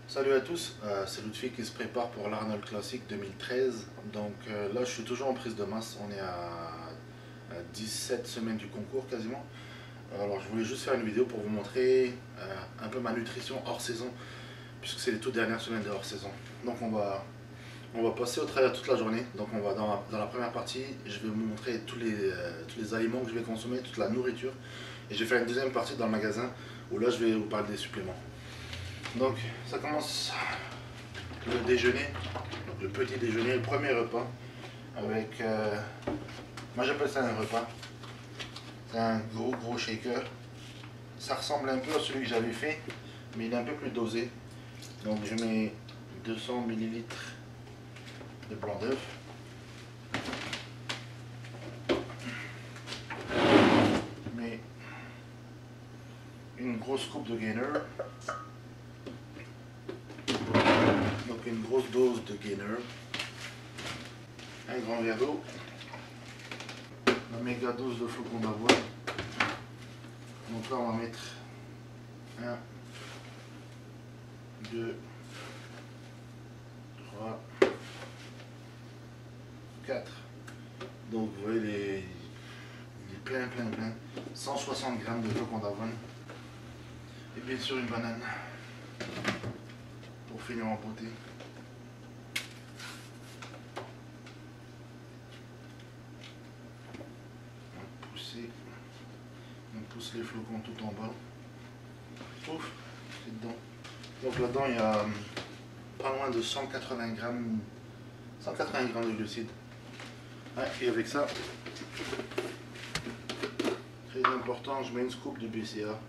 Salut à tous, c'est Lutfi qui se prépare pour l'Arnold Classic 2013. Donc là je suis toujours en prise de masse, on est à 17 semaines du concours quasiment. Alors je voulais juste faire une vidéo pour vous montrer un peu ma nutrition hors saison, puisque c'est les toutes dernières semaines de hors saison. Donc on va passer au travers toute la journée. Donc on va dans la première partie, je vais vous montrer tous les aliments que je vais consommer, toute la nourriture. Et je vais faire une deuxième partie dans le magasin où là je vais vous parler des suppléments. Donc ça commence le déjeuner, donc le petit déjeuner, le premier repas avec, moi j'appelle ça un repas, c'est un gros shaker. Ça ressemble un peu à celui que j'avais fait, mais il est un peu plus dosé. Donc je mets 200 ml de blanc d'œuf, je mets une grosse coupe de gainer. Donc une grosse dose de gainer, un grand verre d'eau, la méga dose de flocons d'avoine. Donc là on va mettre 1, 2, 3, 4. Donc vous voyez les plein, 160 grammes de flocons d'avoine. Et bien sûr une banane pour finir en beauté. On pousse les flocons tout en bas. Pouf, c'est dedans. Donc là-dedans il y a pas loin de 180 grammes de glucides. Ouais, et avec ça, très important, je mets une scoop de BCA.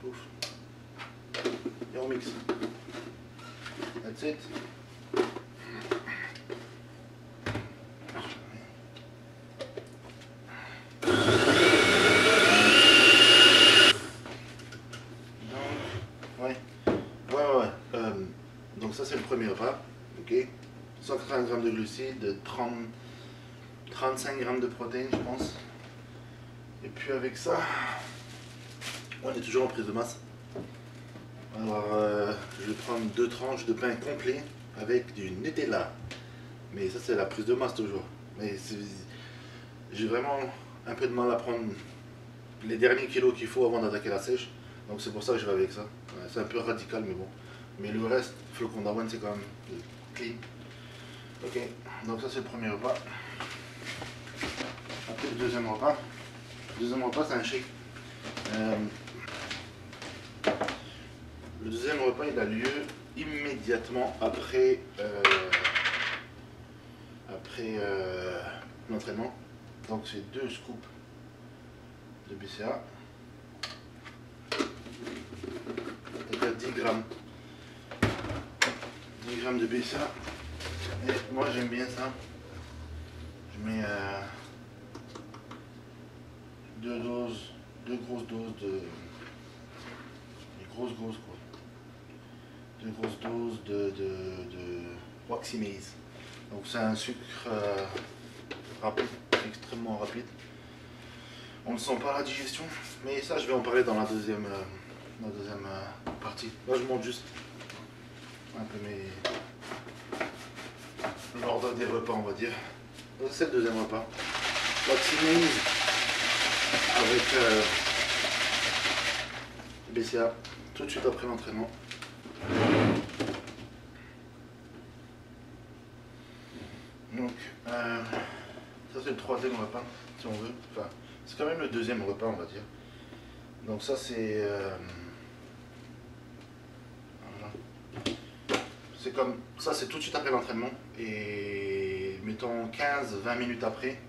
Pouf. Et on mixe. That's it. Donc ça c'est le premier repas, ok. 180 grammes de glucides, 35 grammes de protéines je pense. Et puis avec ça, on est toujours en prise de masse. Alors je vais prendre 2 tranches de pain complet avec du Nutella. Mais ça c'est la prise de masse toujours. Mais j'ai vraiment un peu de mal à prendre les derniers kilos qu'il faut avant d'attaquer la sèche. Donc c'est pour ça que je vais avec ça. C'est un peu radical mais bon. Mais le reste, flocons d'avoine, c'est quand même clean. Ok, donc ça c'est le premier repas. Après le deuxième repas. Le deuxième repas c'est un shake. Le deuxième repas il a lieu immédiatement après, l'entraînement. Donc c'est 2 scoops de BCA. C'est-à-dire 10 grammes. 10 grammes de BCA. Et moi j'aime bien ça. Je mets 2 grosses doses de. Grosses quoi. 2 grosses doses de Waxy Maize. Donc c'est un sucre rapide, extrêmement rapide. On ne sent pas la digestion, mais ça je vais en parler dans la deuxième partie. Là je monte juste un peu l'ordre des repas on va dire. C'est le deuxième repas. Waxy Maize avec BCA tout de suite après l'entraînement. Donc ça c'est le troisième repas si on veut. Enfin c'est quand même le deuxième repas on va dire. Donc ça c'est c'est comme ça, c'est tout de suite après l'entraînement et mettons 15-20 minutes après,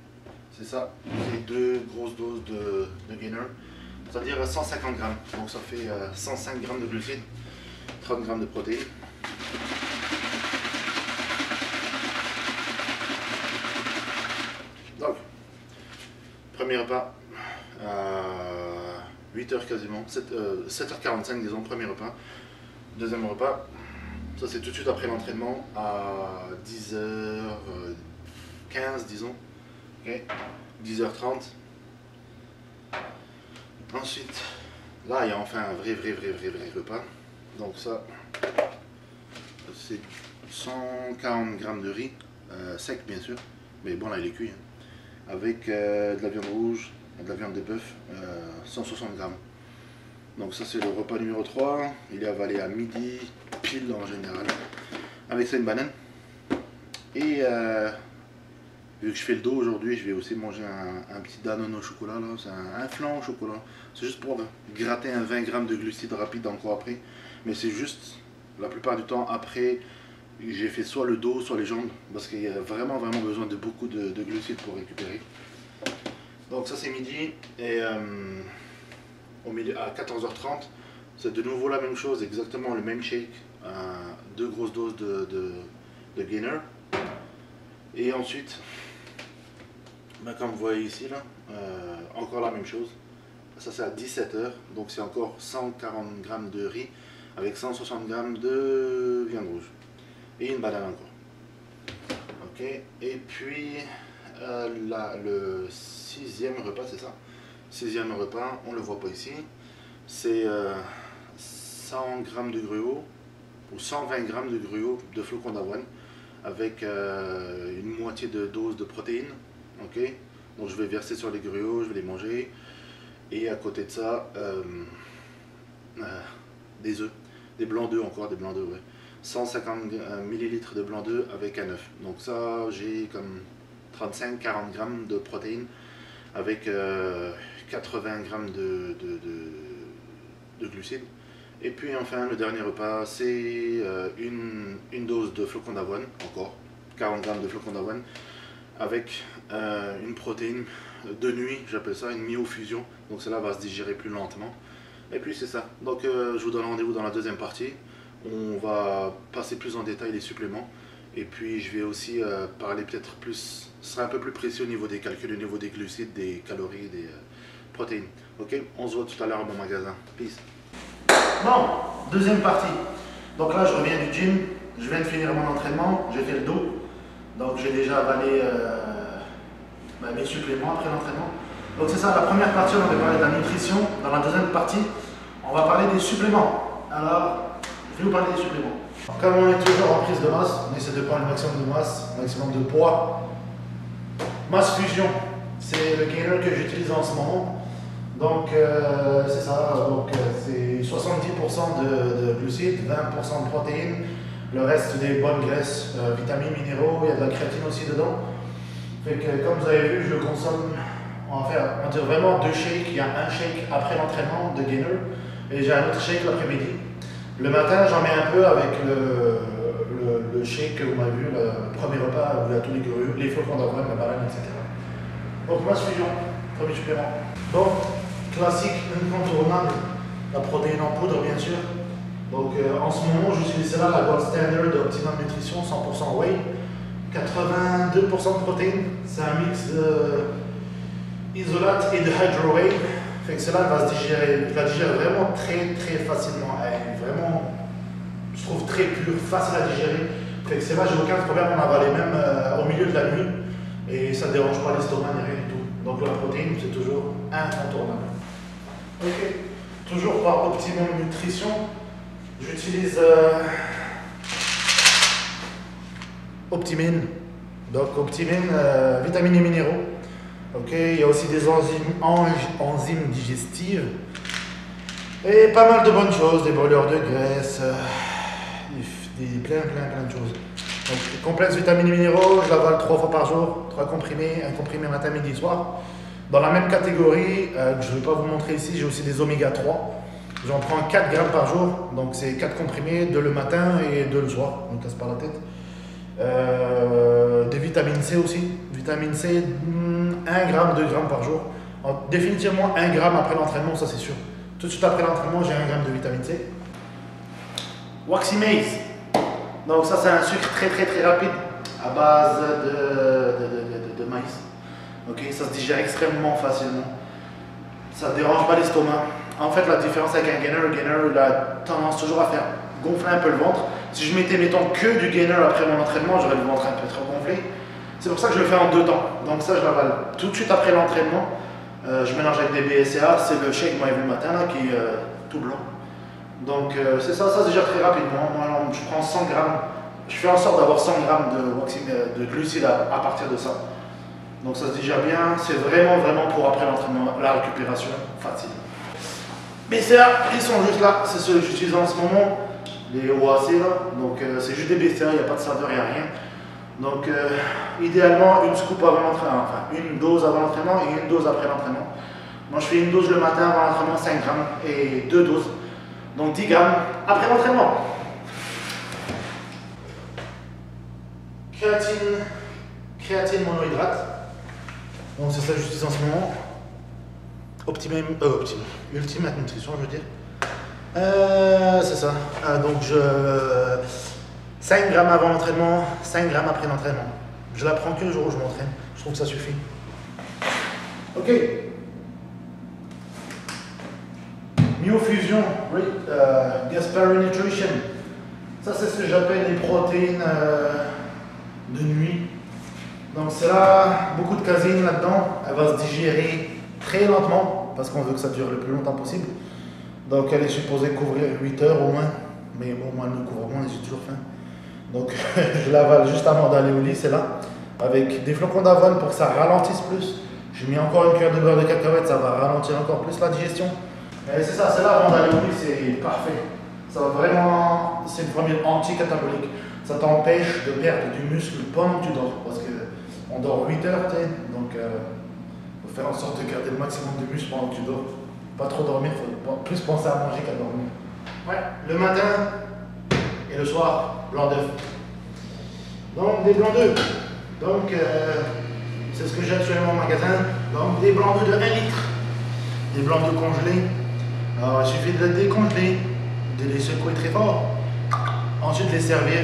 c'est ça, c'est 2 grosses doses de gainer, c'est-à-dire 150 grammes, donc ça fait 105 grammes de glucides, 30 grammes de protéines. Donc, premier repas, 8h quasiment, 7h45 disons, premier repas, deuxième repas. Ça c'est tout de suite après l'entraînement à 10h15 disons, okay. 10h30. Ensuite, là il y a enfin un vrai repas. Donc ça, c'est 140 grammes de riz, sec bien sûr, mais bon là il est cuit, hein. Avec de la viande rouge, de la viande de bœuf, 160 grammes. Donc ça c'est le repas numéro 3, il est avalé à midi, pile en général. Avec ça une banane. Et vu que je fais le dos aujourd'hui, je vais aussi manger un petit Danone au chocolat, là. C'est un flan au chocolat. C'est juste pour gratter un 20 grammes de glucides rapides encore après. Mais c'est juste, la plupart du temps, après, j'ai fait soit le dos, soit les jambes. Parce qu'il y a vraiment besoin de beaucoup de glucides pour récupérer. Donc ça c'est midi. Et au milieu, à 14h30, c'est de nouveau la même chose, exactement le même shake. 2 grosses doses de gainer. Et ensuite, comme vous voyez ici, là, encore la même chose. Ça c'est à 17h, donc c'est encore 140 grammes de riz avec 160 grammes de viande rouge. Et une banane encore. Ok, et puis le 6e repas, c'est ça. 6e repas, on ne le voit pas ici. C'est 100 grammes de gruau ou 120 grammes de gruau de flocons d'avoine avec une moitié de dose de protéines. Ok, donc je vais verser sur les gruaux, je vais les manger. Et à côté de ça, des œufs, des blancs d'œufs encore, des blancs d'œufs, ouais. 150 ml de blanc d'œufs avec un œuf. Donc ça, j'ai comme 35-40 grammes de protéines avec 80 grammes de glucides. Et puis enfin, le dernier repas, c'est une dose de flocons d'avoine, encore 40 grammes de flocons d'avoine, avec une protéine de nuit, j'appelle ça une myofusion. Donc cela va se digérer plus lentement. Et puis c'est ça. Donc je vous donne rendez-vous dans la deuxième partie. On va passer plus en détail les suppléments. Et puis je vais aussi parler peut-être plus, ce sera un peu plus précis au niveau des calculs, au niveau des glucides, des calories, des protéines. Ok, on se voit tout à l'heure à mon magasin. Peace. Bon, deuxième partie. Donc là je reviens du gym, je viens de finir mon entraînement, j'ai fait le dos. Donc j'ai déjà avalé mes suppléments après l'entraînement. Donc c'est ça, la première partie on avait parlé de la nutrition. Dans la deuxième partie, on va parler des suppléments. Alors, je vais vous parler des suppléments. Comme on est toujours en prise de masse, on essaie de prendre le maximum de masse, le maximum de poids. Masse fusion, c'est le gainer que j'utilise en ce moment. Donc c'est ça, c'est 70% de glucides, 20% de protéines, le reste des bonnes graisses, vitamines, minéraux, il y a de la créatine aussi dedans. Fait que comme vous avez vu, je consomme, on va dire vraiment 2 shakes. Il y a un shake après l'entraînement de gainer et j'ai un autre shake l'après-midi. Le matin, j'en mets un peu avec le shake que vous m'avez vu, le premier repas où il y a tous les flocons d'avoine, la banane, etc. Donc masse fusion, premier supplément. Bon, classique, incontournable, la protéine en poudre bien sûr. Donc en ce moment, j'utilise celle-là, la Gold Standard d'Optimum Nutrition, 100% whey, 82% de protéines. C'est un mix d'isolate et de hydro whey. Fait que celle-là va se digérer, je la digère vraiment très facilement. Elle est vraiment, je trouve très pure, facile à digérer. Fait que c'est vrai, j'ai aucun problème à en avaler même au milieu de la nuit. Et ça ne dérange pas l'estomac ni rien du tout. Donc la protéine, c'est toujours incontournable. Ok, toujours par Optimum Nutrition, j'utilise Optimine. Donc Optimine, vitamines et minéraux. Ok, il y a aussi des enzymes digestives. Et pas mal de bonnes choses, des brûleurs de graisse, plein de choses. Donc, complexe vitamines et minéraux, je l'avale 3 fois par jour, 3 comprimés, un comprimé matin, midi, soir. Dans la même catégorie, je ne vais pas vous montrer ici, j'ai aussi des oméga 3. J'en prends 4 grammes par jour, donc c'est 4 comprimés, 2 le matin et 2 le soir, on ne casse pas la tête. Des vitamines C aussi, vitamine C, 1 gramme, 2 grammes par jour. Alors, définitivement 1 gramme après l'entraînement, ça c'est sûr. Tout de suite après l'entraînement, j'ai 1 gramme de vitamine C. Waxy Maize. Donc ça c'est un sucre très rapide à base de maïs. Ok, ça se digère extrêmement facilement. Ça ne dérange pas l'estomac. En fait la différence avec un gainer, le gainer il a tendance toujours à faire gonfler un peu le ventre. Si je mettais mettons que du gainer après mon entraînement, j'aurais le ventre un peu trop gonflé. C'est pour ça que je le fais en 2 temps. Donc ça je l'avale tout de suite après l'entraînement. Je mélange avec des BCA, c'est le shake que vous m'avez vu le matin là, qui est tout blanc. Donc c'est ça, ça se gère très rapidement. Moi, je prends 100 grammes, je fais en sorte d'avoir 100 grammes de glucides à partir de ça. Donc ça se digère bien, c'est vraiment pour après l'entraînement, la récupération facile. BCA, ils sont juste là, c'est ceux que j'utilise en ce moment, les OAC là, donc c'est juste des BCA, il n'y a pas de saveur, il n'y a rien. Donc idéalement une scoop avant l'entraînement, enfin une dose avant l'entraînement et une dose après l'entraînement. Moi je fais une dose le matin avant l'entraînement, 5 grammes, et 2 doses, donc 10 grammes après l'entraînement. Créatine monohydrate. Donc c'est ça que j'utilise en ce moment. Ultimate Nutrition, je veux dire. C'est ça. Donc 5 grammes avant l'entraînement, 5 grammes après l'entraînement. Je la prends que le jour où je m'entraîne. Je trouve que ça suffit. Ok. Myofusion, Gaspari Nutrition. Ça c'est ce que j'appelle les protéines de nuit. Donc c'est là, beaucoup de caséine là-dedans, elle va se digérer très lentement parce qu'on veut que ça dure le plus longtemps possible. Donc elle est supposée couvrir 8 heures au moins, mais bon moi elle me couvre moins et j'ai toujours faim. Donc je l'avale juste avant d'aller au lit, c'est là, avec des flocons d'avoine pour que ça ralentisse plus. J'ai mis encore une cuillère de beurre de cacahuète, ça va ralentir encore plus la digestion. Mais c'est ça, c'est là avant d'aller au lit, c'est parfait. Ça va vraiment, c'est une formule anti-catabolique. Ça t'empêche de perdre du muscle pendant que tu dors, parce que on dort 8 heures, tu sais, donc faut faire en sorte de garder le maximum de muscle pendant que tu dors. Pas trop dormir, faut plus penser à manger qu'à dormir. Ouais, le matin et le soir, blanc d'œuf. Donc des blancs d'œufs. Donc c'est ce que j'ai actuellement au magasin. Donc des blancs d'œufs de 1 litre. Des blancs d'œufs congelés. Alors il suffit de les décongeler, de les secouer très fort. Ensuite de les servir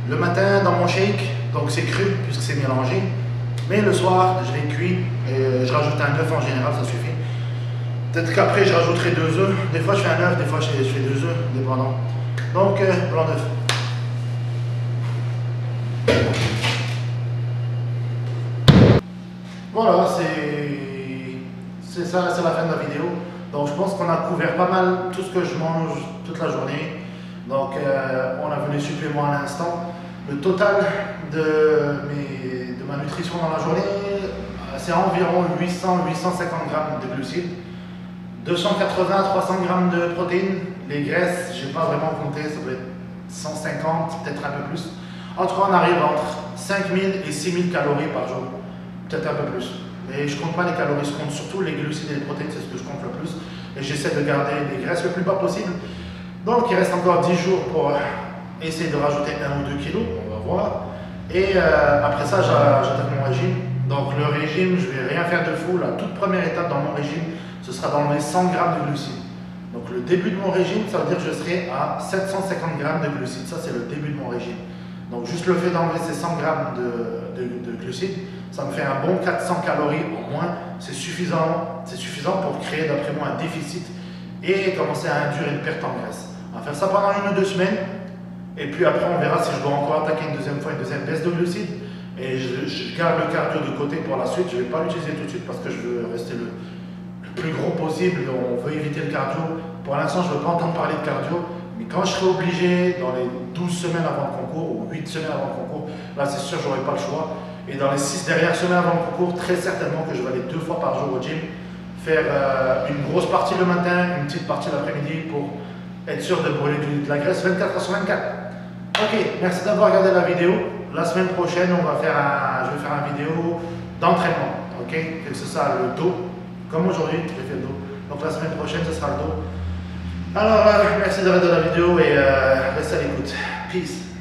le matin dans mon shake. Donc c'est cru puisque c'est mélangé. Mais le soir, je les cuis et je rajoute un œuf en général, ça suffit. Peut-être qu'après je rajouterai 2 œufs. Des fois je fais un œuf, des fois je fais 2 œufs, dépendant. Donc blanc d'œuf. Voilà, c'est ça, c'est la fin de la vidéo. Donc je pense qu'on a couvert pas mal tout ce que je mange toute la journée. Donc on a vu les suppléments à l'instant. Le total de ma nutrition dans la journée, c'est environ 800-850 grammes de glucides, 280 à 300 grammes de protéines. Les graisses, je n'ai pas vraiment compté, ça doit être 150, peut-être un peu plus. En tout cas, on arrive entre 5000 et 6000 calories par jour, peut-être un peu plus. Mais je ne compte pas les calories, je compte surtout les glucides et les protéines, c'est ce que je compte le plus. Et j'essaie de garder les graisses le plus bas possible. Donc il reste encore 10 jours pour essayer de rajouter 1 ou 2 kilos, on va voir. Et après ça, j'attaque mon régime. Donc le régime, je ne vais rien faire de fou. La toute première étape dans mon régime, ce sera d'enlever 100 grammes de glucides. Donc le début de mon régime, ça veut dire que je serai à 750 grammes de glucides. Ça, c'est le début de mon régime. Donc juste le fait d'enlever ces 100 grammes de glucides, ça me fait un bon 400 calories au moins. C'est suffisant pour créer d'après moi un déficit et commencer à induire une perte en graisse. On va faire ça pendant 1 ou 2 semaines. Et puis après, on verra si je dois encore attaquer une deuxième fois, une deuxième baisse de glucides. Et je garde le cardio de côté pour la suite. Je ne vais pas l'utiliser tout de suite parce que je veux rester le plus gros possible. On veut éviter le cardio. Pour l'instant, je ne veux pas entendre parler de cardio. Mais quand je serai obligé, dans les 12 semaines avant le concours ou 8 semaines avant le concours, là c'est sûr, je n'aurai pas le choix. Et dans les 6 dernières semaines avant le concours, très certainement que je vais aller 2 fois par jour au gym. Faire une grosse partie le matin, une petite partie l'après-midi pour être sûr de brûler de la graisse 24 heures sur 24. Ok, merci d'avoir regardé la vidéo. La semaine prochaine, je vais faire une vidéo d'entraînement. Ok, que ce soit le dos, comme aujourd'hui, j'ai fait le dos. Donc la semaine prochaine, ce sera le dos. Alors, merci d'avoir regardé la vidéo et restez à l'écoute. Peace.